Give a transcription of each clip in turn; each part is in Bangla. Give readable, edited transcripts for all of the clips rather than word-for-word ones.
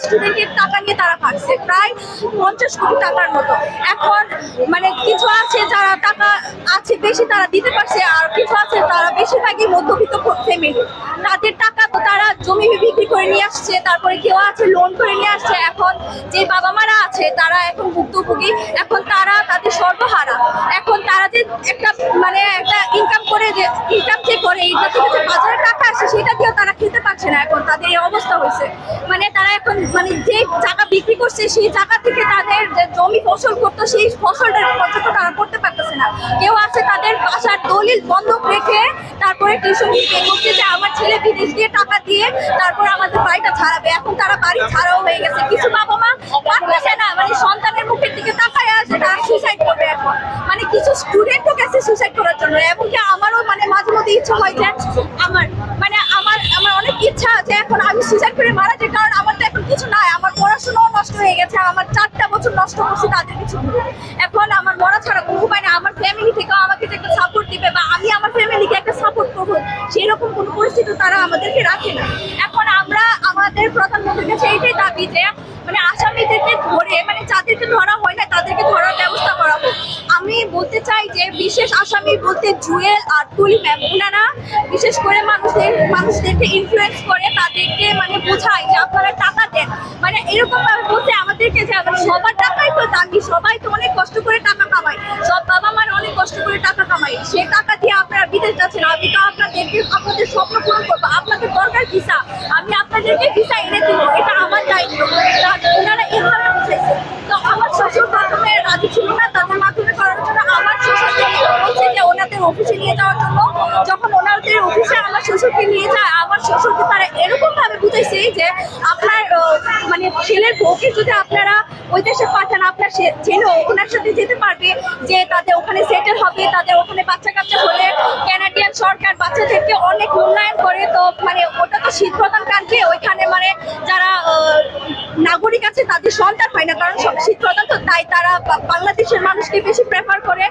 স্টুডেন্টের টাকা নিয়ে তারা ভাগছে প্রায় 50 কোটি টাকার মতো। এখন মানে কিছু আছে যারা টাকা আছে বেশি তারা দিতে পারছে, আর কিছু আছে তারা বেশিরভাগই মধ্যবিত্ত ফ্যামিলি, তাদের টাকা তো তারা জমি বিক্রি করে নিয়ে আসছে, তারপরে কেউ আছে লোন করে নিয়ে আসছে। এখন যে বাবা মারা আছে তারা এখন ভুক্তভোগী, এখন তারা তাদের সর্বহারা। এখন তারা যে একটা মানে একটা ইনকাম করে যে এইটা থেকে যে বাজারে টাকা আসে সেটা দিয়েও তারা খেতে পারছে না। এখন তাদের এই অবস্থা হয়েছে, মানে তারা এখন মানে যে টাকা বিক্রি করছে সেই টাকা থেকে তাদের যে জমি ফসল করতো সেই ফসলটার পর্যন্ত তারা করতে পারতেছে না। কেউ আছে তাদের বাসার দলিল বন্ধক রেখে তারপরে টিউশন পে করছে যে আমার ছেলে বিদেশ দিয়ে টাকা দিয়ে তারপর আমাদের বাড়িটা ছাড়াবে। এখন তারা বাড়ি ছাড়াও হয়ে গেছে। কিছু বাবা মা পারতেছে না, মানে সন্তানের মুখের দিকে তাকায় আছে, তারা সুইসাইড করবে। এখন মানে কিছু স্টুডেন্টও গেছে সুইসাইড করার জন্য। এবং কি আমারও মানে মাঝে মধ্যে ইচ্ছা হয় যে আমার অনেক ইচ্ছা আছে এখন আমি সুইসাইড করে মারা যাই, কারণ আমার তো এখন কিছু নাই, আমার পড়াশোনাও নষ্ট হয়ে গেছে, আমার 4টা বছর নষ্ট করছি তাদের কিছু। এখন আমার মরা ছাড়া কোনো উপায় নেই। আমার ফ্যামিলি থেকেও আমাকে যে একটা সাপোর্ট দিবে বা আমি আমার ফ্যামিলিকে একটা সাপোর্ট করবো সেরকম কোনো পরিস্থিতি তারা আমাদেরকে রাখে না। এখন আমরা আমাদের প্রধানমন্ত্রীর কাছে এইটাই দাবি যে মানে আসামিদেরকে ধরে মানে যাদেরকে ধরা হয় না তাদেরকে ধরার ব্যবস্থা করা হোক। আমি বলতে চাই যে বিশেষ আসামি বলতে জুয়েল আর তুলি ম্যাম, ওনারা বিশেষ করে মানুষদেরকে ইনফ্লুয়েন্স করে, তাদেরকে মানে বোঝায় যে আপনারা টাকা দেন, মানে এরকম ভাবে বলছে আমাদেরকে যে সবার টাকাই তো দামি, সবাই তো অনেক কষ্ট করে টাকা কামায়, সব বাবা মার অনেক কষ্ট করে টাকা কামায়, সে টাকা দিয়ে আপনারা বিদেশ যাচ্ছেন। আমি তো আপনাদের স্বপ্ন পূরণ করবো, আপনাদের দরকার ভিসা, আমি আপনাদেরকে ভিসা এনে দিব, এটা আমার দায়িত্ব। ওনারা এভাবে বুঝাইছে। তো আমার শ্বশুর প্রথমে রাজি ছিল না তাদের মাধ্যমে করার জন্য। আমার শ্বশুরকে বলছে যে ওনাদের অফিসে নিয়ে যাওয়ার জন্য। যখন ওনাদের অফিসে আমার শ্বশুরকে নিয়ে যায়, আমার শ্বশুরকে তারা এরকম ভাবে বুঝাইছে যে আপনার মানে ছেলের বউকে যদি আপনারা ওই দেশে পাঠান, আপনার ছেলে ওনার সাথে যেতে পারবে, যে তাদের ওখানে সেটেল হবে, তাদের ওখানে বাচ্চা কাচ্চা হলে কানাডিয়ান সরকার বাচ্চাদেরকে অনেক মূল্যায়ন করে। তো মানে ওটা তো শীত প্রধান কান্ট্রি, ওইখানে মানে যারা নাগরিক আছে তাদের সন্তান হয় না, কারণ সব শীত প্রধান, তো তাই তারা বাংলাদেশের মানুষকে বেশি প্রেফার করে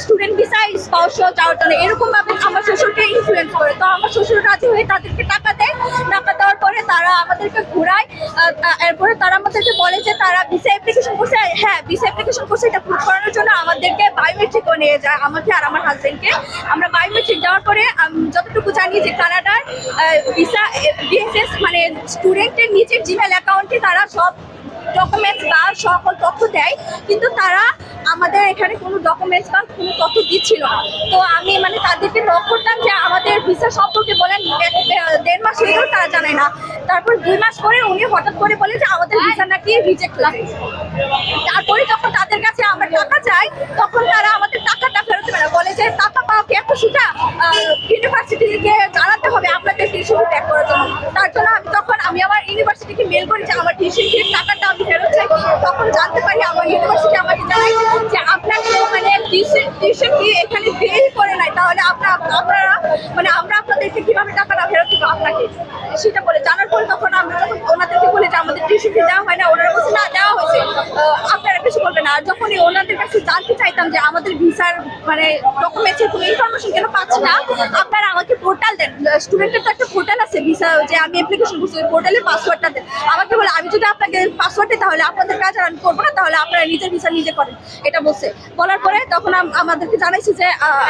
স্টুডেন্ট ভিসায় স্পাউস যাওয়ার জন্য। এরকম ভাবে আমার শ্বশুরকে ইনফ্লুয়েন্স করে। তো আমার শ্বশুর রাজি হয়ে তাদেরকে টাকা দেয়, টাকা দেওয়ার পরে তারা আমাদেরকে ঘুরায়। এরপরে তারা আমাদেরকে বলে যে তারা ভিসা অ্যাপ্লিকেশন করছে। হ্যাঁ, ভিসা অ্যাপ্লিকেশন করছে, এটা প্রুভ করানোর জন্য আমাদেরকে বায়োমেট্রিকও নিয়ে যায়, আমাকে আর আমার হাজবেন্ডকে। আমরা বায়োমেট্রিক দেওয়ার পরে যতটুকু জানি যে কানাডার ভিসা ডিএসএস মানে স্টুডেন্টের নিজের জিমেল অ্যাকাউন্টে তারা সব ডকুমেন্টস বা সকল তথ্য দেয়, কিন্তু তারা আমাদের এখানে কোনো ডকুমেন্টস বা কোনো তথ্য দিচ্ছিল না। তো আমি মানে তাদেরকে নক করতাম যে আমাদের ভিসা সম্পর্কে বলেন, 1.5 মাস হয়ে গেল তারা জানে না। তারপর 2 মাস পরে উনি হঠাৎ করে বলে যে আমাদের ভিসা নাকি রিজেক্ট হয়েছে। তারপরে যখন তাদের কাছে আমরা টাকা চাই তখন তারা আমাদের টাকাটা ফেরত দেবে না, বলে যে টাকা পাওয়া কি একটা সেটা ইউনিভার্সিটিকে জানাতে হবে আপনাদের টিউশন ফি ব্যাক করার জন্য। তার জন্য আমি আমার ইউনিভার্সিটিকে মেল করি যে আমার টিউশন ফির টাকাটা আমি ফেরত চাই। তখন জানতে পারি আমার ইউনিভার্সিটি আমাকে জানায় যে আপনার মানে টিউশন ফি এখানে পেই করে নাই, তাহলে আপনারা মানে আমরা আপনাদেরকে কিভাবে টাকাটা ফেরত দেবো আপনাকে সেটা বলে। জানার পরে তখন আমরা যখন ওনাদেরকে বলি যে আমাদের টিউশন ফি দেওয়া হয় না, ওনারা বলছে না দেওয়া হয়েছে, আপনারা কিছু বলবেন না। আর যখনই ওনাদের কাছে জানতে চাইতাম যে আমাদের ভিসার মানে ডকুমেন্টসের কোনো ইনফরমেশন কেন পাচ্ছি না, আপনারা আমাকে পোর্টাল দেন, স্টুডেন্টের তো একটা পোর্টাল আছে ভিসা যে আমি অ্যাপ্লিকেশন করছি, ওই পোর্টালে পাসওয়ার্ডটা দেন আমাকে। বলে আমি যদি আপনাকে পাসওয়ার্ড দিই তাহলে আপনাদের কাজ আর আমি করবো না, তাহলে আপনারা নিজের ভিসা নিজে করেন, এটা বলছে। বলার পরে তখন আমাদেরকে জানাইছি যে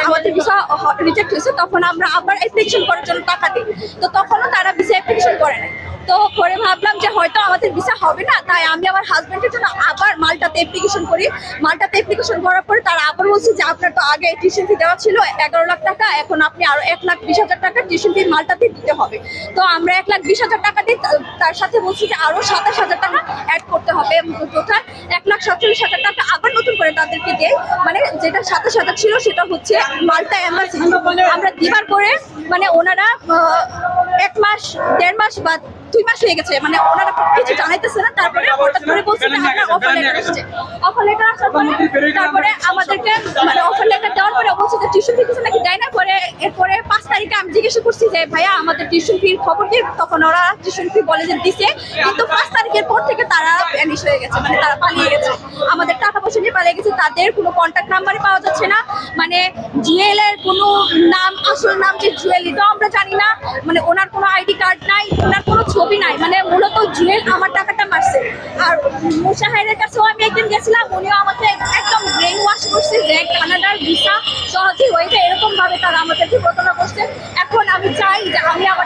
আমাদের ভিসা রিজেক্ট হয়েছে। তখন আমরা আবার অ্যাপ্লিকেশন করার জন্য টাকা দিই, তো তখনও তারা ভিসা অ্যাপ্লিকেশন করে না। তো পরে ভাবলাম যে হয়তো আমাদের ভিসা হবে না, তাই আমি আমার হাজব্যান্ডের জন্য আবার মাল্টাতে অ্যাপ্লিকেশন করি। মাল্টাতে অ্যাপ্লিকেশন করার পরে তারা আবার বলছে যে আপনার তো আগে টিউশন ফি দেওয়া ছিল 11 লাখ টাকা, এখন আপনি আরো 1,20,000 টাকা টিউশন ফি মাল্টাতে দিতে হবে। তো আমরা 1,20,000 টাকা দিই, তার সাথে বলছি যে আরো 27,000 টাকা অ্যাড করতে হবে, টোটাল 1,47,000 টাকা আবার নতুন করে তাদেরকে দেয়। মানে যেটা 27,000 ছিল সেটা হচ্ছে মাল্টা এম্বাসি। আমরা দিবার পরে মানে ওনারা 1 মাস 1.5 মাস বা 2 মাস হয়ে গেছে, মানে ওনারা কিছু জানাইতেছে না। তারপরে হঠাৎ করে বলছে যে আপনার অফার লেটার আসছে। অফার লেটার আসার পরে তারপরে আমাদেরকে মানে অফার লেটার দেওয়ার পরে বলছে যে টিউশন ফি কিছু নাকি দেয় না। পরে এরপরে 5 তারিখে আমি জিজ্ঞাসা করছি যে ভাইয়া আমাদের টিউশন ফির খবর দিই, তখন ওরা টিউশন ফি বলে যে দিছে, কিন্তু 5 তারিখের পর থেকে তারা ভ্যানিশ হয়ে গেছে, মানে তারা পালিয়ে গেছে, আমাদের টাকা পয়সা নিয়ে পালিয়ে গেছে। তাদের কোনো কন্ট্যাক্ট নাম্বারই পাওয়া যাচ্ছে না, মানে জুয়েল এর কোনো নাম, আসল নাম যে জুয়েল এটাও আমরা জানি না, মানে ওনার কোনো আইডি কার্ড নাই, ওনার কোনো ছবি নাই। মানে মূলত জুয়েল আমার টাকাটা মুশাহিরের কাছেও আমি একদিন গেছিলাম, উনিও আমাকে একদম ব্রেন ওয়াশ করছে যে কানাডার ভিসা সহজেই হয়ে যায়, এরকম ভাবে তারা আমাদেরকে প্রতারণা করছে। এখন আমি চাই যে আমি আমার